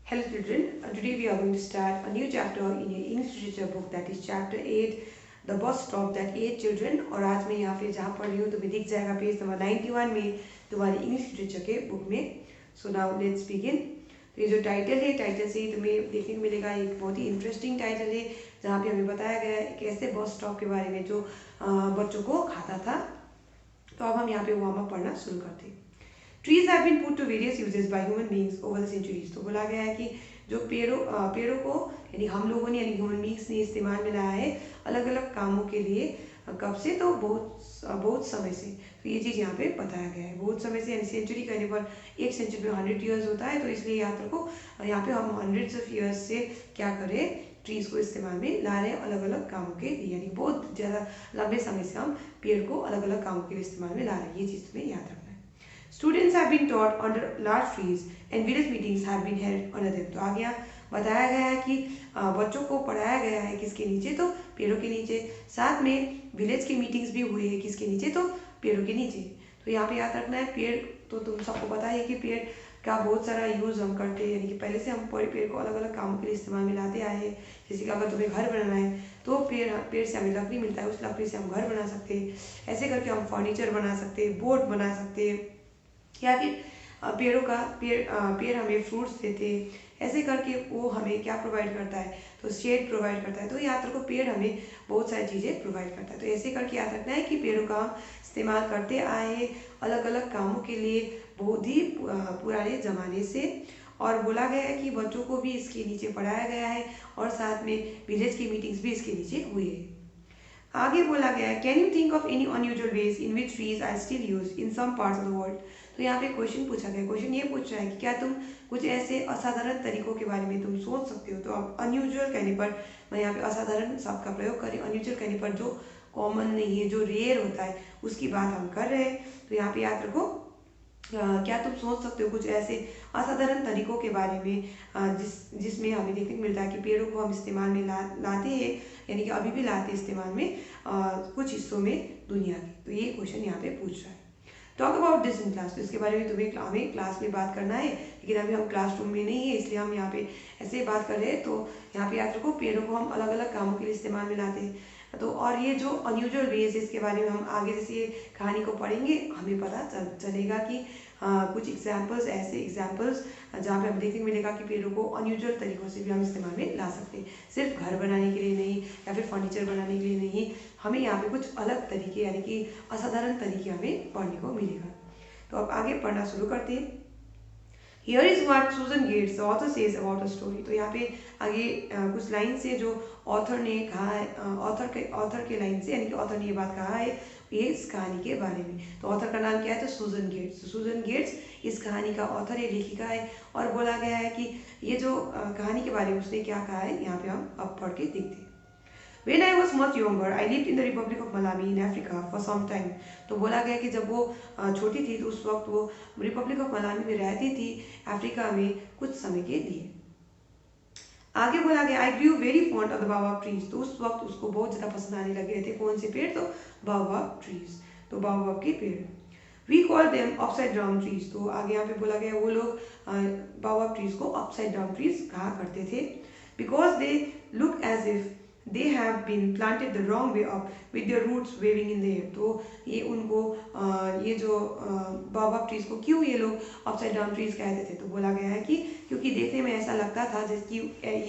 Hello children, today we are going to start a new chapter in your English literature book, that is chapter 8, The Bus Stop That Ate Children। और आज मैं यहाँ पे जहाँ पढ़ रही हूँ तुम्हें दिख जाएगा पेज नंबर 91 में तुम्हारी इंग्लिश लिटरेचर के बुक में। So now let's begin. तो ये जो टाइटल है, टाइटल से ही तुम्हें देखने को मिलेगा एक बहुत ही इंटरेस्टिंग टाइटल है, जहाँ पे हमें बताया गया है एक ऐसे बस स्टॉप के बारे में जो बच्चों को खाता था। तो अब हम यहाँ पे वार्म अप पढ़ना शुरू करते हैं। Trees have been put to various uses by human beings over the centuries. तो बोला गया है कि जो पेड़ों को यानी हम लोगों ने यानी ह्यूमन बीइंग्स ने इस्तेमाल में लाया है अलग अलग कामों के लिए। कब से? तो बहुत समय से। तो ये चीज़ यहाँ पे बताया गया है। बहुत समय से यानी सेंचुरी कहने पर एक सेंचुरी में 100 ईयर्स होता है, तो इसलिए याद रखो यहाँ पे हम हंड्रेड्स ऑफ ईयर्स से क्या करें, ट्रीज को इस्तेमाल में ला रहे हैं अलग अलग कामों के लिए। यानी बहुत ज़्यादा लंबे समय से हम पेड़ को अलग अलग कामों के लिए इस्तेमाल में ला रहे हैं। ये चीज़ तुम्हें याद रखना है। Students have been taught under large trees and village meetings have been held under them। तो आगे यहाँ बताया गया है कि बच्चों को पढ़ाया गया है किसके नीचे? तो पेड़ों के नीचे। साथ में विलेज की मीटिंग्स भी हुई है किसके नीचे? तो पेड़ों के नीचे। तो यहाँ पे याद रखना है पेड़, तो तुम सबको पता है कि पेड़ का बहुत सारा यूज़ हम करते हैं, यानी कि पहले से हम पेड़ को अलग अलग कामों के लिए इस्तेमाल में लाते आए हैं। जैसे कि अगर तुम्हें घर बनाना है तो पेड़ से हमें लकड़ी मिलता है, उस लकड़ी से हम घर बना सकते हैं। ऐसे करके हम फर्नीचर बना सकते हैं, बोर्ड बना सकते हैं, या फिर पेड़ हमें फ्रूट्स देते हैं। ऐसे करके वो हमें क्या प्रोवाइड करता है? तो शेड प्रोवाइड करता है। तो याद रखो पेड़ हमें बहुत सारी चीज़ें प्रोवाइड करता है। तो ऐसे करके याद रखना है कि पेड़ों का हम इस्तेमाल करते आए हैं अलग अलग कामों के लिए बहुत ही पुराने ज़माने से। और बोला गया है कि बच्चों को भी इसके नीचे पढ़ाया गया है और साथ में विलेज की मीटिंग्स भी इसके नीचे हुई है। आगे बोला गया है, can you think of any unusual ways in which trees are still use in some parts of the world. तो यहाँ पे क्वेश्चन पूछा गया। क्वेश्चन ये पूछ रहा है कि क्या तुम कुछ ऐसे असाधारण तरीकों के बारे में तुम सोच सकते हो? तो अब अनयूजुअल कहने पर मैं यहाँ पे असाधारण शब्द का प्रयोग करें। अनयूजुअल कहने पर जो कॉमन नहीं है, जो रेयर होता है, उसकी बात हम कर रहे हैं। तो यहाँ पे याद रखो क्या तुम सोच सकते हो कुछ ऐसे असाधारण तरीकों के बारे में जिसमें हमें देखने को मिलता है कि पेड़ों को हम इस्तेमाल में लाते हैं, यानी कि अभी भी लाते हैं इस्तेमाल में कुछ हिस्सों में दुनिया के। तो ये क्वेश्चन यहाँ पे पूछ रहा है। Talk about this in class. तो इसके बारे में हमें क्लास में बात करना है, लेकिन अभी हम क्लासरूम में नहीं है, इसलिए हम यहाँ पे ऐसे बात कर रहे हैं। तो यहाँ पे याद रखो पेड़ों को हम अलग अलग कामों के लिए इस्तेमाल में लाते हैं। तो और ये जो अनयूजुअल वेज है इसके बारे में हम आगे जैसे ये कहानी को पढ़ेंगे हमें पता चलेगा कि कुछ एग्जाम्पल्स, ऐसे एग्जाम्पल्स जहाँ पे हमें देखने को मिलेगा कि पेड़ों को अनयूजुअल तरीकों से भी हम इस्तेमाल में ला सकते हैं। सिर्फ घर बनाने के लिए नहीं या फिर फर्नीचर बनाने के लिए नहीं, हमें यहाँ पे कुछ अलग तरीके यानी कि असाधारण तरीके हमें पढ़ने को मिलेगा। तो अब आगे पढ़ना शुरू करते हैं। Here is what Susan Gates, the author, says about a story। तो यहाँ पे आगे कुछ लाइन से जो ऑथर ने कहा है, ऑथर के लाइन से, यानी कि ऑथर ने ये बात कहा है ये इस कहानी के बारे में। तो ऑथर का नाम क्या है? तो सूजन गेट्स। तो सूजन गेट्स इस कहानी का ऑथर है, लेखिका है। और बोला गया है कि ये जो कहानी के बारे में उसने क्या कहा है, यहाँ पे हम अब पढ़ के देखते हैं। When I was much younger, I lived in the Republic of Malawi in Africa for some time। तो बोला गया कि जब वो छोटी थी तो उस वक्त वो रिपब्लिक ऑफ मलावी में रहती थी, अफ्रीका में कुछ समय के लिए। आगे बोला गया, I grew very fond of the baobab trees. तो उस वक्त उसको बहुत ज़्यादा पसंद आने लगे थे कौन से पेड़? तो बाओबाब ट्रीज। तो बाओबाब के पेड़। We call them upside down trees. तो आगे यहाँ पे बोला गया वो लोग बाओबाब ट्रीज को अपसाइड डाउन ट्रीज कहा करते थे, because they look as if they have been planted the wrong way up with their roots waving in the air। तो ये उनको ये जो बाओबाब ट्रीज को क्यों ये लोग अपसाइड डाउन ट्रीज कहते थे? तो बोला गया है कि क्योंकि देखने में ऐसा लगता था जैसे कि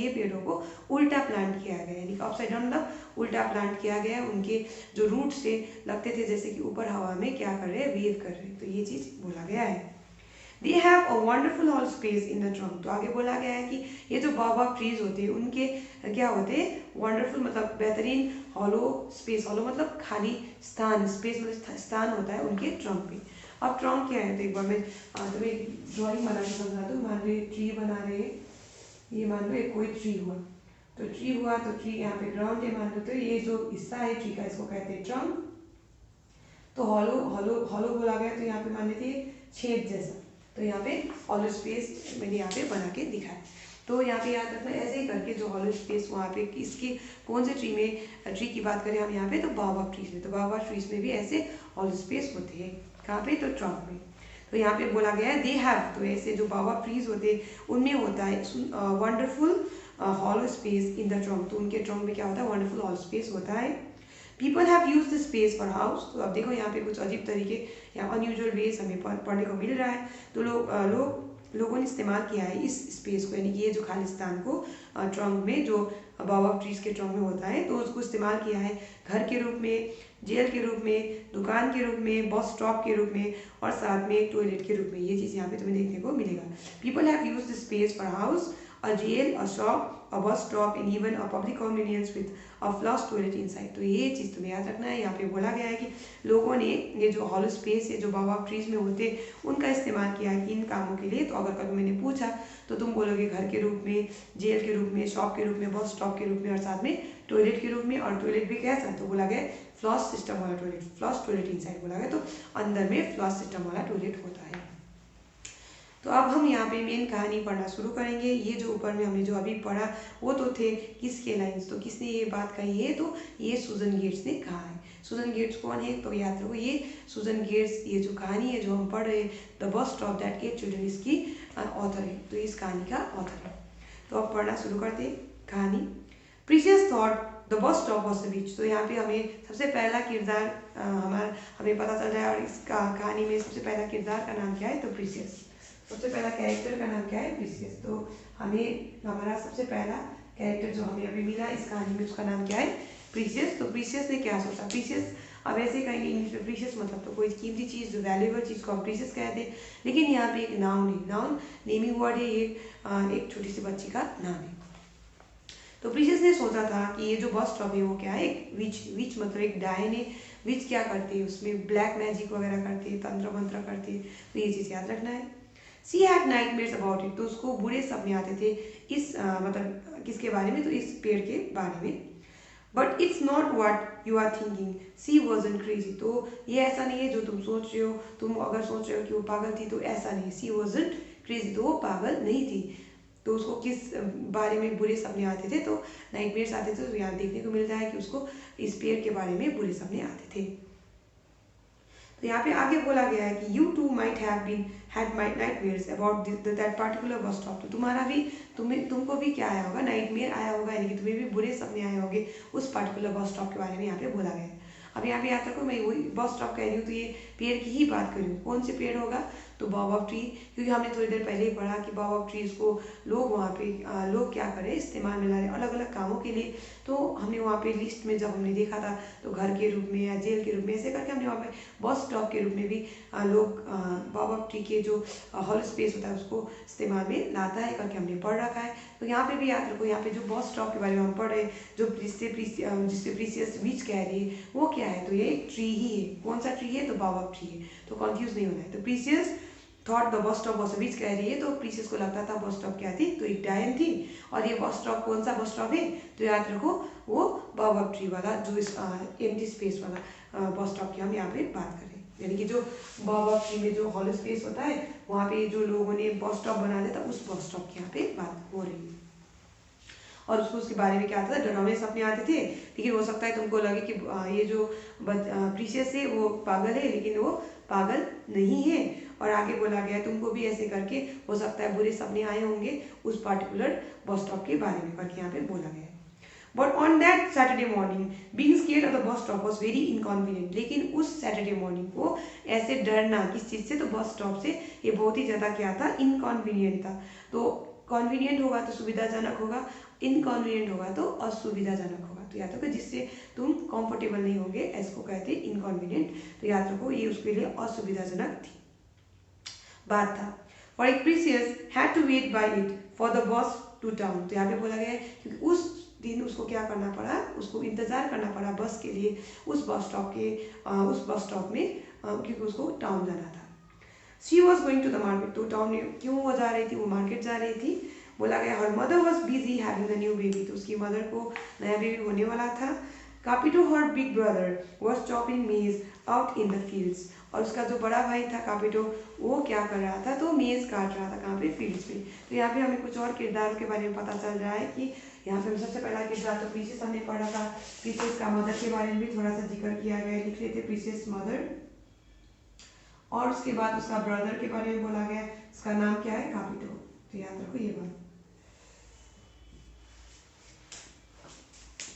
ये पेड़ों को उल्टा प्लांट किया गया, यानी कि अपसाइड डाउन मतलब उल्टा प्लांट किया गया। उनके जो रूट से लगते थे जैसे कि ऊपर हवा में क्या कर रहे हैं, वेव कर रहे हैं। तो ये चीज़ बोला गया है। They have a wonderful hollow space in the trunk। तो आगे बोला गया है कि ये जो बाओबाब ट्रीज होते हैं उनके क्या होते हैं? वंडरफुल मतलब बेहतरीन हॉलो स्पेस। हॉलो मतलब खाली स्थान, स्पेस मतलब स्थान होता है उनके ट्रंक पे। अब ट्रंक क्या है? तो एक बार मैं तुम्हें ड्राइंग बना के समझा दूँ। मान लो ये ट्री बना रहे हैं, ये मान लो एक कोई ट्री हुआ, तो ट्री हुआ तो ट्री यहाँ पे ग्राउंड है मान लो, तो ये जो हिस्सा है ट्री का इसको कहते हैं ट्रंक। तो हॉलो हॉलो हॉलो बोला गया, तो यहाँ पे मान लेते छेद जैसा। तो यहाँ पे हॉलो स्पेस मैंने यहाँ पे बना के दिखाया। तो यहाँ पे याद रखना ऐसे ही करके जो हॉलो स्पेस वहाँ पे इसकी कौन से ट्री की बात करें हम यहाँ पे? तो बाओबाब ट्रीज में। तो बाओबाब ट्रीज में भी ऐसे हॉलो स्पेस होते हैं। कहाँ पे? तो ट्रंक में। तो यहाँ पे बोला गया है दे हैव, तो ऐसे जो बाओबाब ट्रीज होते हैं उनमें होता है wonderful hollow space in the trunk, तो उनके ट्रंक में क्या होता है, वंडरफुल हॉलो स्पेस होता है। People have use the space for house, तो अब देखो यहाँ पे कुछ अजीब तरीके या अनयूजुअल वेज हमें पढ़ने को मिल रहा है। तो लोगों ने इस्तेमाल किया है इस स्पेस को, यानी कि ये जो खालिस्तान को ट्रंक में, जो बाओबाब ट्रीज के ट्रंक में होता है, तो उसको इस्तेमाल किया है घर के रूप में, जेल के रूप में, दुकान के रूप में, बस स्टॉप के रूप में, और साथ में टॉयलेट के रूप में। ये चीज़ यहाँ पे तुम्हें देखने को मिलेगा। People have use the space for house, a jail, a shop, a bus stop, and even a public convenience with a flush toilet inside। तो ये चीज़ तुम्हें याद रखना है। यहाँ पे बोला गया है कि लोगों ने ये जो हॉलो स्पेस है जो बाओबाब ट्रीज में होते उनका इस्तेमाल किया है इन कामों के लिए। तो अगर कभी मैंने पूछा तो तुम बोलोगे घर के रूप में, जेल के रूप में, शॉप के रूप में, बस स्टॉप के रूप में, और साथ में टॉयलेट के रूप में। और टॉयलेट भी कैसा, तो बोला गया फ्लश सिस्टम वाला टॉयलेट, फ्लश टॉयलेट इनसाइड बोला गया, तो अंदर में फ्लश सिस्टम वाला टॉयलेट होता है। तो अब हम यहाँ पे मेन कहानी पढ़ना शुरू करेंगे। ये जो ऊपर में हमने जो अभी पढ़ा वो तो थे किसके लाइन्स, तो किसने ये बात कही है, तो ये सूजन गेट्स ने कहा है। सूजन गेट्स कौन है, तो याद रखो ये सूजन गेट्स, ये जो कहानी है जो हम पढ़ रहे हैं the bus stop that at children, इसकी ऑथर है, तो इस कहानी का ऑथर है। तो अब पढ़ना शुरू करते हैं कहानी। Precious thought the bus stop was the which, तो यहाँ पे हमें सबसे पहला किरदार हमें पता चल रहा है, और इस कहानी में सबसे पहला किरदार का नाम क्या है, तो प्रीशियस। सबसे पहला कैरेक्टर का नाम क्या है, प्रीशियस। तो हमें हमारा सबसे पहला कैरेक्टर जो हमें अभी मिला इस कहानी में उसका नाम क्या है, प्रीशियस। तो प्रीशियस ने क्या सोचा, प्रीशियस अब ऐसे कहेंगे इंग्लिश में प्रीशियस मतलब तो कोई कीमती चीज़, जो वैल्यूएबल चीज़ को हम प्रीशियस कहते हैं, लेकिन यहाँ पे एक नाउन है, नाउन नेमिंग वर्ड है, एक छोटी सी बच्ची का नाम है। तो प्रीशियस ने सोचा था कि ये जो बस स्टॉप है वो क्या है, एक विच मतलब एक डायन है। विच क्या करती है, उसमें ब्लैक मैजिक वगैरह करती है, तंत्र मंत्र करती है, तो ये चीज़ याद रखना है। She had nightmares about it, तो उसको बुरे सपने आते थे इस मतलब किसके बारे में, तो इस पेड़ के बारे में। But it's not what you are thinking, she wasn't crazy, तो ये ऐसा नहीं है जो तुम सोच रहे हो। तुम अगर सोच रहे हो कि वो पागल थी तो ऐसा नहीं, सी वाजंट क्रेजी, तो वो पागल नहीं थी। तो उसको किस बारे में बुरे सपने आते थे, तो नाइटमेयर्स आते थे। तो यहाँ देखने को मिलता है कि उसको इस पेड़ के बारे में बुरे सपने आते थे। तो यहाँ पे आगे बोला गया है कि you too might have been had nightmares about that particular bus stop, तो तुमको भी क्या आया होगा, नाइटमेयर आया होगा, यानी कि तुम्हें भी बुरे सपने आए होंगे उस पार्टिकुलर बस स्टॉप के बारे में यहाँ पे बोला गया है। अब यहाँ पे याद रखो मैं वही बस स्टॉप कह रही हूँ, तो ये पेड़ की ही बात कर रही हूँ। कौन से पेड़ होगा, तो बाओबाब ट्री, क्योंकि हमने थोड़ी देर पहले ही पढ़ा कि बाओबाब ट्रीज को लोग वहाँ पे लोग क्या करें, इस्तेमाल में ला रहे अलग अलग कामों के लिए। तो हमने वहाँ पे लिस्ट में जब हमने देखा था तो घर के रूप में या जेल के रूप में, ऐसे करके हमने वहाँ पे बस स्टॉप के रूप में भी लोग बाओबाब ट्री के जो हॉल स्पेस होता है उसको इस्तेमाल में लाता है करके हमने पढ़ रखा है। तो यहाँ पे भी याद रखो, यहाँ पे जो बस स्टॉप के बारे में हम पढ़ रहे हैं, जो जिससे प्रीशियस विच कह रही है वो क्या है, तो ये एक ट्री ही है। कौन सा ट्री है, तो बाओबाब ट्री है, तो कंफ्यूज नहीं होना है। तो precious thought the bus stop was which कह रही है, तो प्रीशियस को लगता था बस स्टॉप क्या थी, तो एक डायन थी। और ये बस स्टॉप कौन सा बस स्टॉप है, तो याद रखो वो बाओबाब ट्री वाला, जो इस एम्प्टी स्पेस वाला बस स्टॉप की हम यहाँ पे बात करें, यानी कि जो बाओबाब ट्री में जो हॉलो स्पेस होता है वहाँ पे जो लोगों ने बस स्टॉप बना दिया था उस बस स्टॉप की यहाँ पे बात हो रही है। और उसके बारे में क्या आता था, डरावने सपने आते थे। लेकिन हो सकता है तुमको लगे कि ये जो प्रीशियस है वो पागल है, लेकिन वो पागल नहीं है। और आगे बोला गया तुमको भी ऐसे करके हो सकता है बुरे सपने आए होंगे उस पार्टिकुलर बस स्टॉप के बारे में करके यहाँ पे बोला गया है। But on that Saturday morning being scared of the bus stop was very inconvenient, लेकिन उस सैटरडे मॉर्निंग को ऐसे डरना किस चीज़ से, तो बस स्टॉप से, ये बहुत ही ज़्यादा क्या था, इनकॉन्वीनियंट था। तो कॉन्वीनियंट होगा तो सुविधाजनक होगा, इनकॉन्वीनियंट होगा तो असुविधाजनक होगा। तो याद रखो जिससे तुम कंफर्टेबल नहीं होगे इसको कहते हैं इनकॉन्वीनियंट। तो याद रखो ये उसके लिए असुविधाजनक थी बात था। फॉर एक Precious had to wait by it for the bus to town, तो यहाँ पे बोला गया है क्योंकि उस दिन उसको क्या करना पड़ा, उसको इंतजार करना पड़ा बस के लिए उस बस स्टॉप में क्योंकि उसको टाउन जाना था। She was going to the market, तो टाउन में क्यों वो जा रही थी, वो मार्केट जा रही थी। बोला गया her mother was busy having a new baby, तो उसकी मदर को नया बेबी होने वाला था। कापिटो हर बिग ब्रदर वॉज चॉपिंग मेज आउट इन द फील्ड्स, और उसका जो बड़ा भाई था कापिटो वो क्या कर रहा था, तो मेज काट रहा था कहाँ पे, फील्ड्स में। तो यहाँ पे हमें कुछ और किरदारों के बारे में पता चल रहा है कि यहाँ पे सबसे पहला किरदार तो प्रीशियस हमने पढ़ा था, प्रीशियस का मदर के बारे में भी थोड़ा सा जिक्र किया गया, लिख लेते प्रीशियस मदर। और उसके बाद उसका ब्रदर के बारे में बोला गया, इसका नाम क्या है, कापिटो। तो याद रखो ये बात।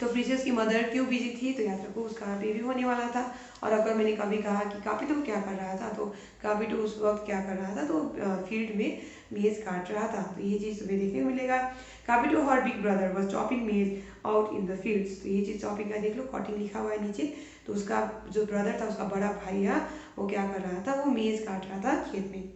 तो प्रीसियस की मदर क्यों बिजी थी, तो याद रखो उसका बेबी होने वाला था। और अगर मैंने कभी कहा कि कापिटो क्या कर रहा था, तो कापिटो उस वक्त क्या कर रहा था, तो फील्ड में मेज काट रहा था। तो ये चीज़ तुम्हें देखने को मिलेगा। कापिटो हर बिग ब्रदर वाज चॉपिंग मेज आउट इन द फील्ड्स। तो ये चीज़ चॉपिंग का देख लो, कटिंग लिखा हुआ है नीचे। तो उसका जो ब्रदर था, उसका बड़ा भाई है, वो क्या कर रहा था, वो मेज काट रहा था खेत में।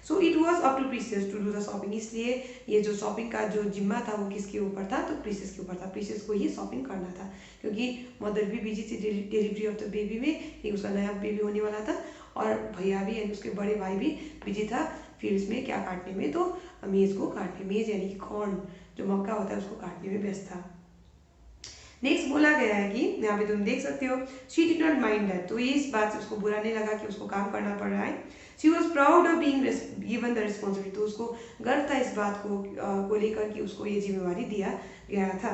So it was up to Precious to do the shopping. इसलिए ये जो शॉपिंग का जो जिम्मा था वो किसके ऊपर था, तो प्रीसियस के ऊपर था। प्रीसियस को ही शॉपिंग करना था, क्योंकि मदर भी बिजी थी डिलीवरी ऑफ द बेबी में, ये उसका नया बेबी होने वाला था। और भैया भी यानी उसके बड़े भाई भी बिजी था फील्ड्स में क्या काटने में, तो मेज को काटने, मेज यानी कि कॉर्न जो मक्का होता है उसको काटने में व्यस्त था। नेक्स्ट बोला गया है कि यहाँ पे तुम देख सकते हो, she did not mind that. तो ये इस बात से उसको बुरा नहीं लगा कि उसको काम करना पड़ रहा है। She was proud of being given the responsibility. तो उसको गर्व था इस बात को लेकर कि उसको ये जिम्मेवारी दिया गया था।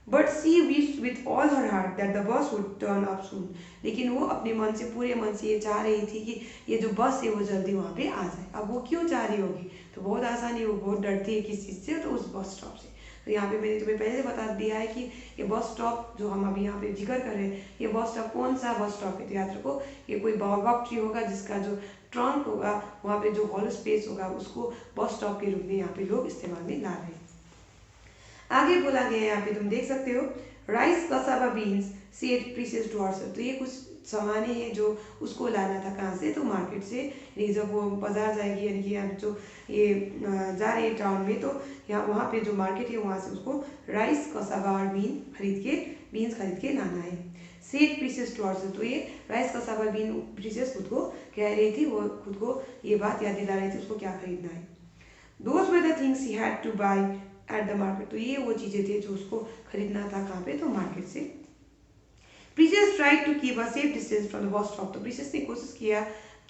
But she wish with all her heart that the bus would turn up soon. लेकिन वो अपने मन से, पूरे मन से ये चाह रही थी कि ये जो बस है वो जल्दी वहाँ पे आ जाए। अब वो क्यों चाह रही होगी, तो बहुत आसान है, वो बहुत डरती है किस चीज़ से, तो उस बस स्टॉप से। तो यहाँ पे मैंने तुम्हें पहले से बता दिया है कि ये बस स्टॉप जो हम अभी यहाँ पे जिक्र कर रहे हैं, ये बस स्टॉप कौन सा बस स्टॉप है, तो याद रखो ये कोई बाओबाब ट्री होगा जिसका जो ट्रंक होगा, वहाँ पे जो हॉलो स्पेस होगा, उसको बस स्टॉप के रूप में यहाँ पे लोग इस्तेमाल में ला रहे हैं। आगे बोला गया है, यहाँ पे तुम देख सकते हो, rice cassava beans said Precious to herself. तो ये कुछ सामान है जो उसको लाना था कहाँ से, तो मार्केट से। यानी जब वो बाजार जाएगी, यानी कि यहाँ जो ये जा रही है टाउन में, तो यहाँ वहाँ पे जो मार्केट है वहाँ से उसको राइस कसावा और बीन्स खरीद के लाना है। Said Precious to herself. तो ये राइस कसावा बीन प्रीसियस खुद को कह रही थी, वो खुद को ये बात याद दिला रही थी उसको क्या खरीदना है। Those were the things he had to buy at the market. तो ये वो चीज़ें थे जो उसको खरीदना था कहाँ पे, तो मार्केट से। Precious tried to keep a safe distance from the bus stop. तो प्रीसियस ने कोशिश किया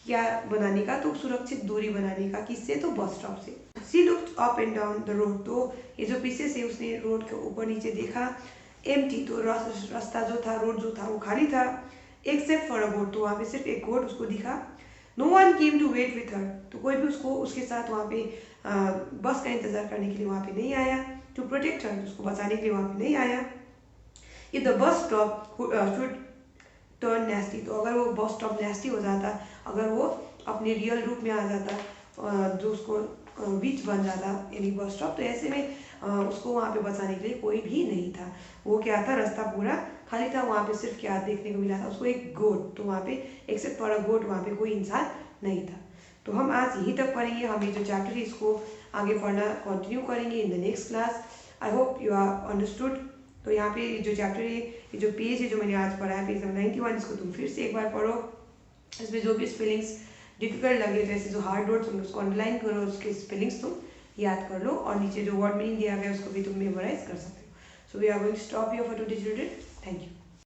क्या बनाने का, तो सुरक्षित दूरी बनाने का, किससे, तो बस स्टॉप से। She looked up and down the road. तो ये जो प्रीसियस है उसने रोड के ऊपर नीचे देखा, एम्प्टी। तो रास्ता जो था, रोड जो था वो खाली था, एक्सेप्ट फॉर अ गोट। तो वहाँ पे सिर्फ एक गोट उसको दिखा। No one came to wait with her. तो कोई भी उसके साथ वहाँ पे बस का इंतजार करने के लिए वहाँ पे नहीं आया। टू प्रोटेक्ट हर, उसको बचाने के लिए वहाँ पे नहीं आया। If the bus stop should turn nasty. तो अगर वो बस स्टॉप नेस्टी हो जाता, अगर वो अपने रियल रूप में आ जाता, जो उसको बीच बन जाता यानी बस स्टॉप, तो ऐसे में उसको वहाँ पे बचाने के लिए कोई भी नहीं था। वो क्या था, रास्ता पूरा खाली था, वहाँ पे सिर्फ क्या देखने को मिला था उसको, एक गोट। तो वहाँ पे एक्सेप्ट फॉर अ गोट वहाँ पे कोई इंसान नहीं था। तो हम आज यहीं तक पढ़ेंगे। हम ये जो चैप्टर है इसको आगे पढ़ना कंटिन्यू करेंगे in the next class. I hope you are understood. तो यहाँ पे जो चैप्टर है, ये जो पेज है जो मैंने आज पढ़ा है, पेज नंबर 91, इसको तुम फिर से एक बार पढ़ो। इसमें जो भी स्पेलिंग्स डिफिकल्ट लगे, जैसे जो हार्ड वर्ड्स होंगे उसको अंडरलाइन करो, उसके स्पेलिंग्स तुम याद कर लो, और नीचे जो वर्ड मीनिंग दिया गया है उसको भी तुम मेमोराइज कर सकते हो। So we are going to stop here for today children. Thank you.